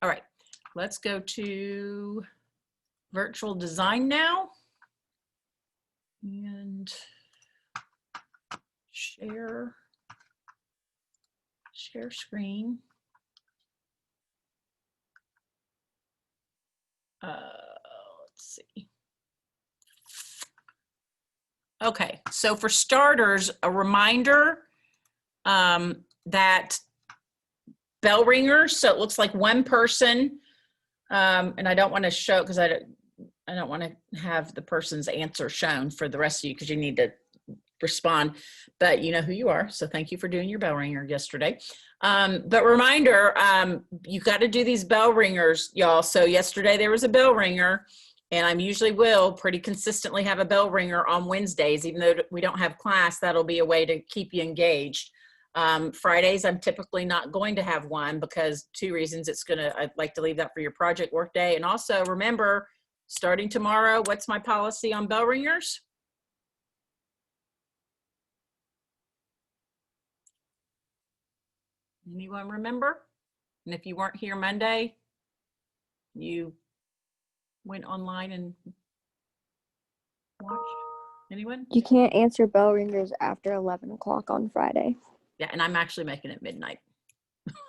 All right, let's go to virtual design now. And share screen. Let's see. Okay, so for starters, a reminder that bell ringers, so it looks like one person, and I don't want to show because I don't want to have the person's answer shown for the rest of you because you need to respond, but you know who you are, so thank you for doing your bell ringer yesterday. But reminder, you got to do these bell ringers, y'all. So yesterday there was a bell ringer, and I usually will pretty consistently have a bell ringer on Wednesdays, even though we don't have class. That'll be a way to keep you engaged. Fridays, I'm typically not going to have one because two reasons. I'd like to leave that for your project work day. And also remember, starting tomorrow, what's my policy on bell ringers? Anyone remember? And if you weren't here Monday, you went online and watched. Anyone? You can't answer bell ringers after 11 o'clock on Friday. Yeah, and I'm actually making it midnight,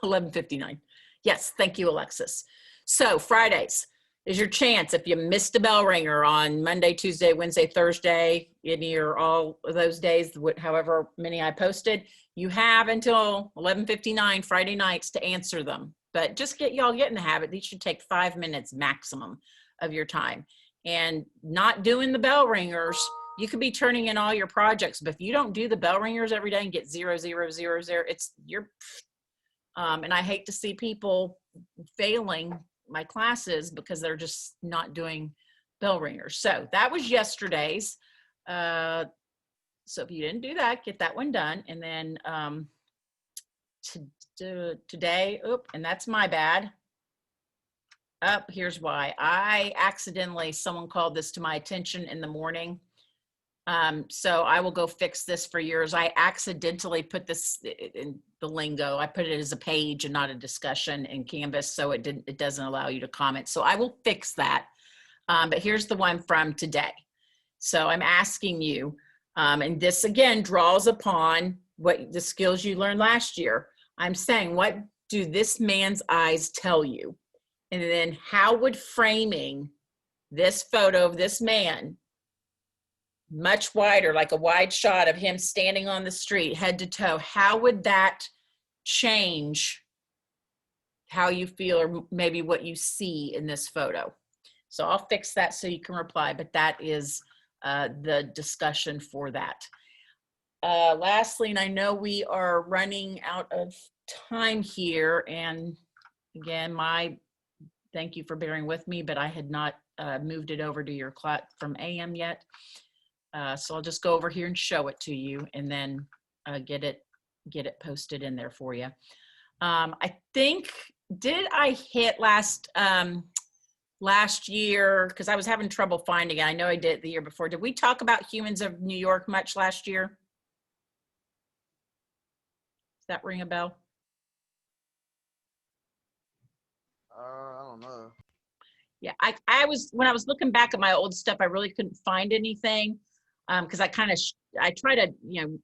11:59. Yes, thank you, Alexis. So Fridays is your chance. If you missed a bell ringer on Monday, Tuesday, Wednesday, Thursday, any or all of those days, however many I posted, you have until 11:59 Friday nights to answer them. But just get in the habit. These should take 5 minutes maximum of your time. And not doing the bell ringers, you could be turning in all your projects, but if you don't do the bell ringers every day and get 0, 0, 0, 0, and I hate to see people failing my classes because they're just not doing bell ringers. So that was yesterday's. So if you didn't do that, get that one done. And then today, and that's my bad. Here's why. Someone called this to my attention in the morning. So I will go fix this for yours. I accidentally put this in the lingo. I put it as a page and not a discussion in Canvas, so it doesn't allow you to comment. So I will fix that. But here's the one from today. So I'm asking you, and this again draws upon what the skills you learned last year. I'm saying, what do this man's eyes tell you? And then how would framing this photo of this man much wider, like a wide shot of him standing on the street, head to toe, how would that change how you feel or maybe what you see in this photo? So I'll fix that so you can reply, but that is the discussion for that. Lastly, and I know we are running out of time here, and again, thank you for bearing with me, but I had not moved it over to your class from AM yet. So I'll just go over here and show it to you, and then get it posted in there for you. I think, did I hit last year, because I was having trouble finding it. I know I did the year before. Did we talk about Humans of New York much last year? Does that ring a bell? I don't know. Yeah, when I was looking back at my old stuff, I really couldn't find anything. Because I try to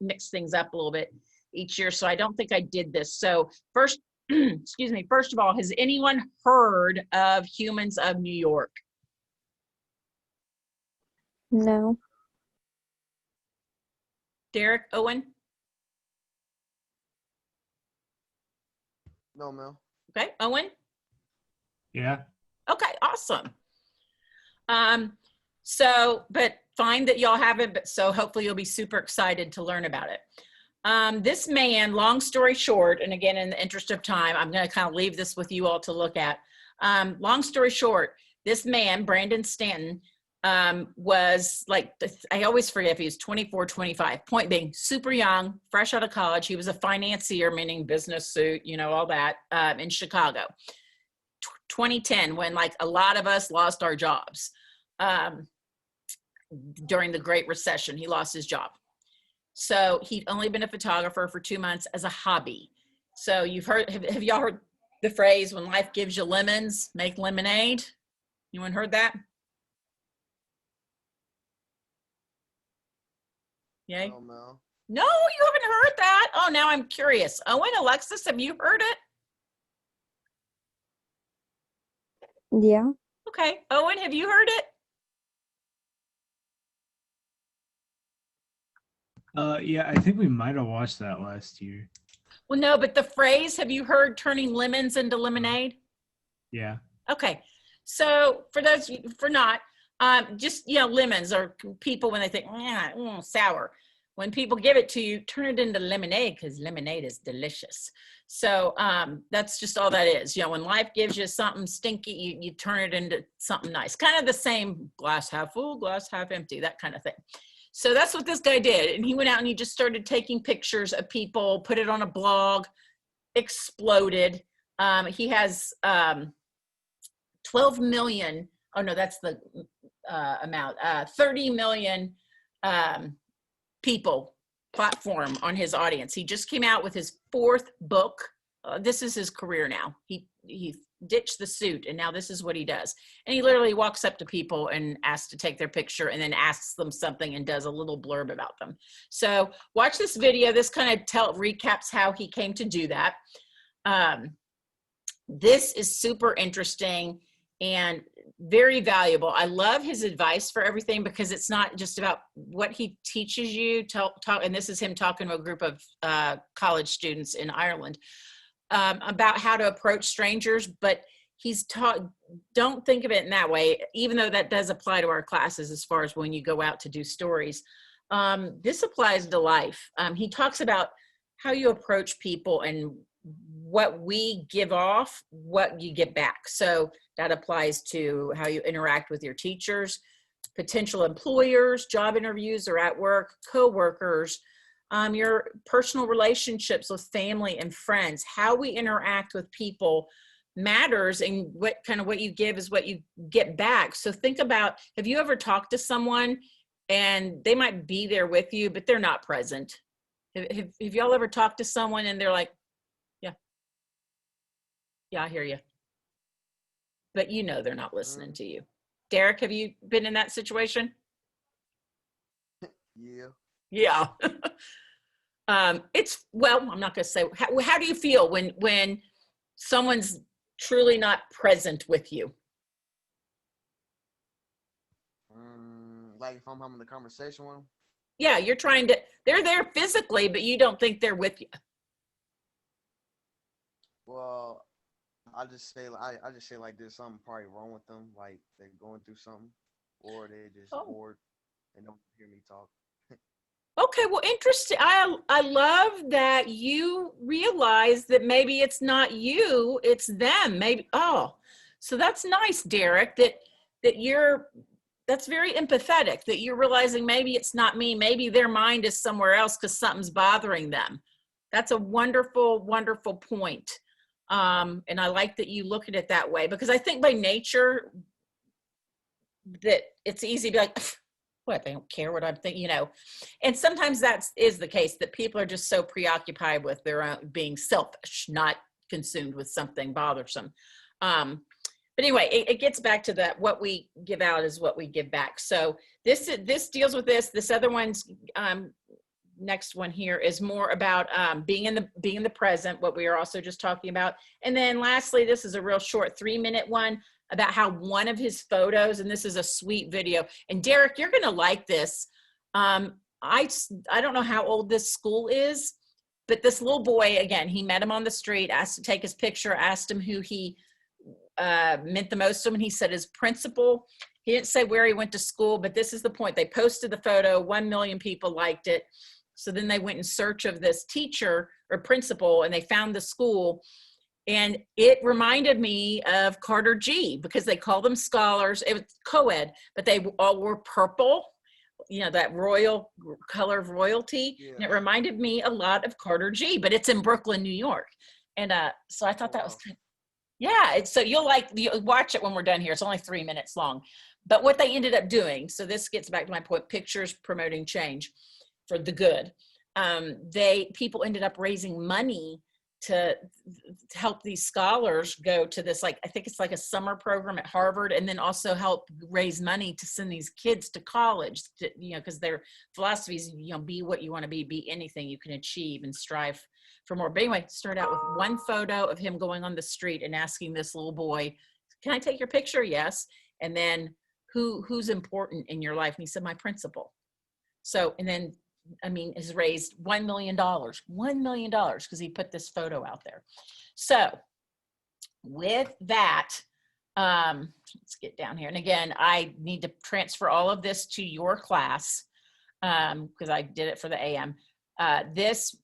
mix things up a little bit each year, so I don't think I did this. So first, excuse me, first of all, has anyone heard of Humans of New York? No. Derek, Owen? No, Mel. Okay, Owen? Yeah. Okay, awesome. So, but fine that y'all haven't, but so hopefully you'll be super excited to learn about it. This man, long story short, and again, in the interest of time, I'm going to kind of leave this with you all to look at. Long story short, this man, Brandon Stanton, was like, I always forget if he was 24, 25. Point being, super young, fresh out of college. He was a financier, meaning business suit, all that, in Chicago. 2010, when like a lot of us lost our jobs. During the Great Recession, he lost his job. So he'd only been a photographer for 2 months as a hobby. So you've heard, have y'all heard The phrase, when life gives you lemons, make lemonade. Anyone heard that? Yay? Oh, no. No, you haven't heard that? Oh, now I'm curious. Owen, Alexis, have you heard it? Yeah. Okay. Owen, have you heard it? Yeah, I think we might have watched that last year. Well, no, but the phrase, have you heard turning lemons into lemonade? Yeah. Okay. So for those, for not, just, lemons are people when they think, sour. When people give it to you, turn it into lemonade because lemonade is delicious. So that's just all that is. When life gives you something stinky, you turn it into something nice. Kind of the same glass half full, glass half empty, that kind of thing. So that's what this guy did. And he went out and he just started taking pictures of people, put it on a blog, exploded. He has 12 million. Oh no, that's the amount. 30 million people platform on his audience. He just came out with his 4th book. This is his career now. He ditched the suit and now this is what he does. And he literally walks up to people and asks to take their picture and then asks them something and does a little blurb about them. So watch this video. This kind of recaps how he came to do that. This is super interesting and very valuable. I love his advice for everything because it's not just about what he teaches you. And this is him talking to a group of college students in Ireland about how to approach strangers. But he's taught, don't think of it in that way, even though that does apply to our classes as far as when you go out to do stories. This applies to life. He talks about how you approach people and what we give off, what you get back. So that applies to how you interact with your teachers, potential employers, job interviews or at work, co-workers, your personal relationships with family and friends. How we interact with people matters, and what you give is what you get back. So think about, have you ever talked to someone and they might be there with you, but they're not present? Have y'all ever talked to someone and they're like, yeah, I hear you. But they're not listening to you. Derek, have you been in that situation? Yeah. Yeah. I'm not going to say, how do you feel when someone's truly not present with you? Like if I'm having a conversation with them? Yeah, they're there physically, but you don't think they're with you. Well, I just say like there's something probably wrong with them, like they're going through something, or they just bored and don't hear me talk. Okay, well, interesting. I love that you realize that maybe it's not you, it's them. Maybe, so that's nice, Derek, that's very empathetic, that you're realizing maybe it's not me, maybe their mind is somewhere else because something's bothering them. That's a wonderful, wonderful point. And I like that you look at it that way, because I think by nature that it's easy to be like, what, they don't care what I'm thinking, and sometimes that is the case, that people are just so preoccupied with their own being selfish, not consumed with something bothersome. But anyway, it gets back to that, what we give out is what we give back. So this deals with this other one's, next one here is more about being in the present, what we are also just talking about. And then lastly, this is a real short 3-minute one about how one of his photos, and this is a sweet video. And Derek, you're going to like this. I don't know how old this school is, but this little boy, again, he met him on the street, asked to take his picture, asked him who he meant the most to him, and he said his principal. He didn't say where he went to school, but this is the point. They posted the photo, 1 million people liked it. So then they went in search of this teacher or principal, and they found the school. And it reminded me of Carter G, because they call them scholars. It was co-ed, but they all wore purple, that royal color of royalty. Yeah. And it reminded me a lot of Carter G, but it's in Brooklyn, New York. And so I thought that was kind of, yeah. So you'll watch it when we're done here. It's only 3 minutes long. But what they ended up doing, so this gets back to my point, pictures promoting change for the good. People ended up raising money to help these scholars go to this, like, I think it's like a summer program at Harvard, and then also help raise money to send these kids to college, to, you know, because their philosophy is, you know, be what you want to be anything you can achieve and strive for more. But anyway, start out with one photo of him going on the street and asking this little boy, can I take your picture? Yes. And then who's important in your life? And he said, my principal. So, and then, I mean, has raised $1 million because he put this photo out there. So with that, let's get down here. And again, I need to transfer all of this to your class because I did it for the AM. This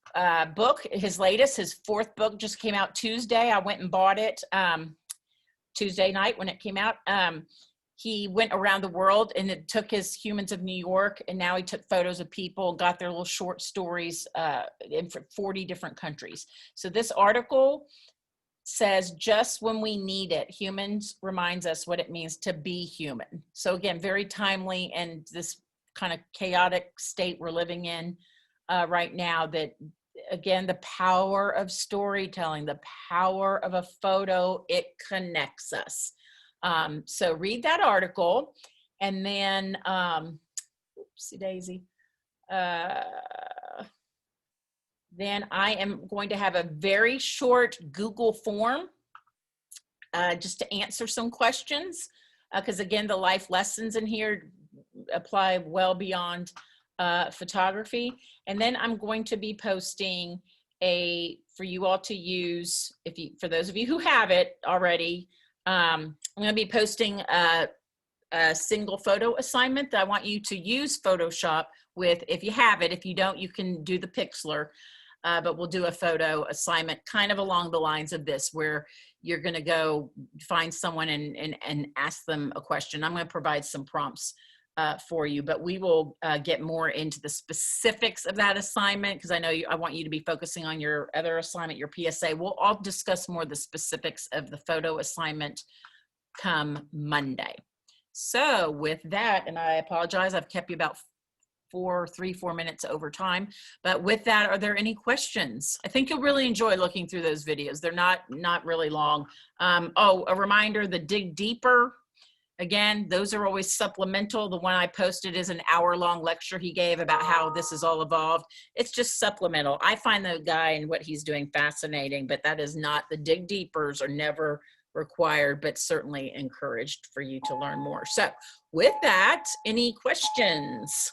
book, his latest, his fourth book just came out Tuesday. I went and bought it Tuesday night when it came out. He went around the world and it took his Humans of New York, and now he took photos of people, got their little short stories in 40 different countries. So this article says, just when we need it, humans reminds us what it means to be human. So again, very timely in this kind of chaotic state we're living in right now, that again, the power of storytelling, the power of a photo, it connects us. So read that article, and then, oopsie daisy, then I am going to have a very short Google form just to answer some questions, because again, the life lessons in here apply well beyond photography. And then I'm going to be posting for you all to use, for those of you who have it already, I'm going to be posting a single photo assignment that I want you to use Photoshop with. If you have it, if you don't, you can do the Pixlr, but we'll do a photo assignment kind of along the lines of this, where you're going to go find someone and ask them a question. I'm going to provide some prompts for you, but we will get more into the specifics of that assignment, because I know I want you to be focusing on your other assignment, your PSA. We'll all discuss more the specifics of the photo assignment come Monday. So with that, and I apologize, I've kept you about 4 minutes over time, but with that, are there any questions? I think you'll really enjoy looking through those videos. They're not really long. Oh, a reminder, the Dig Deeper, again, those are always supplemental. The one I posted is an hour-long lecture he gave about how this is all evolved. It's just supplemental. I find the guy and what he's doing fascinating, but that is not, the Dig Deepers are never required, but certainly encouraged for you to learn more. So with that, any questions?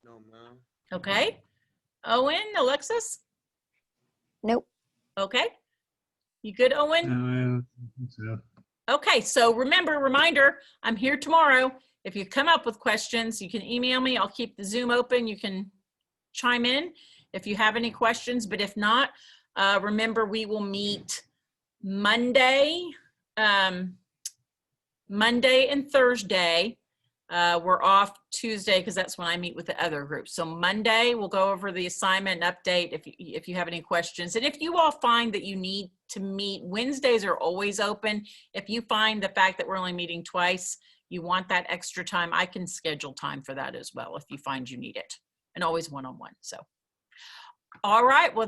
No, man. Okay. Owen, Alexis? Nope. Okay. You good, Owen? No, I don't think so. Okay, so reminder, I'm here tomorrow. If you come up with questions, you can email me. I'll keep the Zoom open. You can chime in if you have any questions, but if not, remember we will meet Monday and Thursday. We're off Tuesday because that's when I meet with the other group. So Monday, we'll go over the assignment and update if you have any questions. And if you all find that you need to meet, Wednesdays are always open. If you find the fact that we're only meeting twice, you want that extra time, I can schedule time for that as well if you find you need it. And always one-on-one. So, all right, well,